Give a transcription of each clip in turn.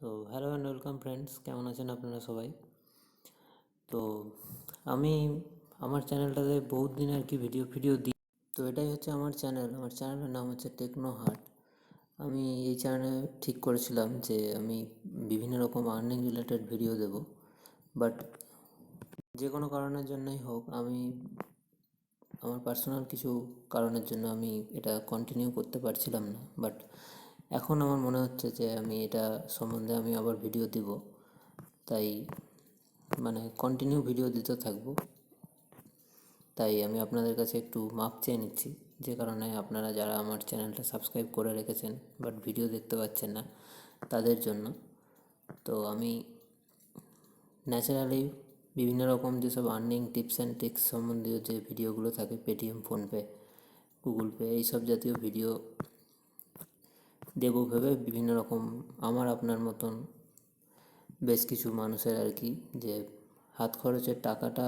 তো hello and welcome friends, কেমন আছেন আপনারা সবাই? তো আমি আমার চ্যানেলটাতে বহুত দিন আর কি ভিডিও দিই। তো এটাই হচ্ছে আমার চ্যানেলের নাম হচ্ছে টেকনো হার্ট। আমি এই চ্যানেলে ঠিক করেছিলাম যে আমি বিভিন্ন রকম আর্নিং রিলেটেড ভিডিও দেব, বাট যে কোনো কারণের জন্যই হোক আমার পার্সোনাল কিছু কারণের জন্য আমি এটা কন্টিনিউ করতে পারছিলাম না। বাট এখন আমার মনে হচ্ছে যে আমি এটা সম্বন্ধে আমি আবার ভিডিও দিব, তাই কন্টিনিউ ভিডিও দিতে থাকবো। তাই আমি আপনাদের কাছে একটু মাপ চেয়ে নিচ্ছি, যে কারণে আপনারা যারা আমার চ্যানেলটা সাবস্ক্রাইব করে রেখেছেন বাট ভিডিও দেখতে পাচ্ছেন না তাদের জন্য। তো আমি ন্যাচারালি বিভিন্ন রকম যেসব আর্নিং টিপস অ্যান্ড ট্রিক্স সম্বন্ধীয় যে ভিডিওগুলো থাকে, পেটিএম, ফোনপে, গুগল পে, এইসব জাতীয় ভিডিও দেবো ভেবে বিভিন্ন রকম আমার আপনার মতন বেশ কিছু মানুষের আর কি যে হাত খরচের টাকাটা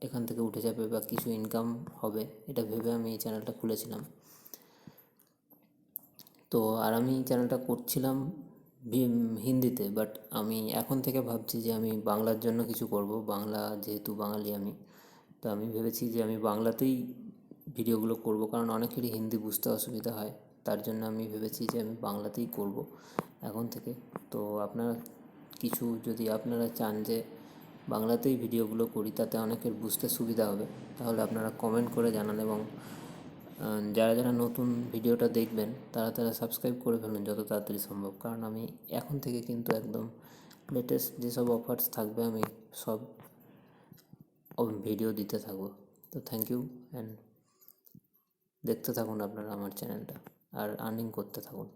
এখান থেকে উঠে যাবে বা কিছু ইনকাম হবে, এটা ভেবে আমি এই চ্যানেলটা খুলেছিলাম। তো আর আমি চ্যানেলটা করছিলাম হিন্দিতে, বাট আমি এখন থেকে ভাবছি যে আমি বাংলার জন্য কিছু করব। বাংলা, যেহেতু বাঙালি আমি, তো আমি ভেবেছি যে আমি বাংলাতেই ভিডিওগুলো করব, কারণ অনেকেরই হিন্দি বুঝতে অসুবিধা হয়। তার জন্য আমি ভেবেছি যে আমি বাংলাতেই করব এখন থেকে। তো আপনারা যদি আপনারা চান যে বাংলাতেই ভিডিওগুলো করি, তাতে অনেকের বুঝতে সুবিধা হবে, তাহলে আপনারা কমেন্ট করে জানান। এবং যারা যারা নতুন ভিডিওটা দেখবেন তারা সাবস্ক্রাইব করে ফেলুন যত তাড়াতাড়ি সম্ভব, কারণ আমি এখন থেকে কিন্তু একদম লেটেস্ট যেসব অফার্স থাকবে আমি সব ভিডিও দিতে থাকবো। তো থ্যাংক ইউ, অ্যান্ড দেখতে থাকুন আপনারা আমার চ্যানেলটা আর আর্নিং করতে থাকুন।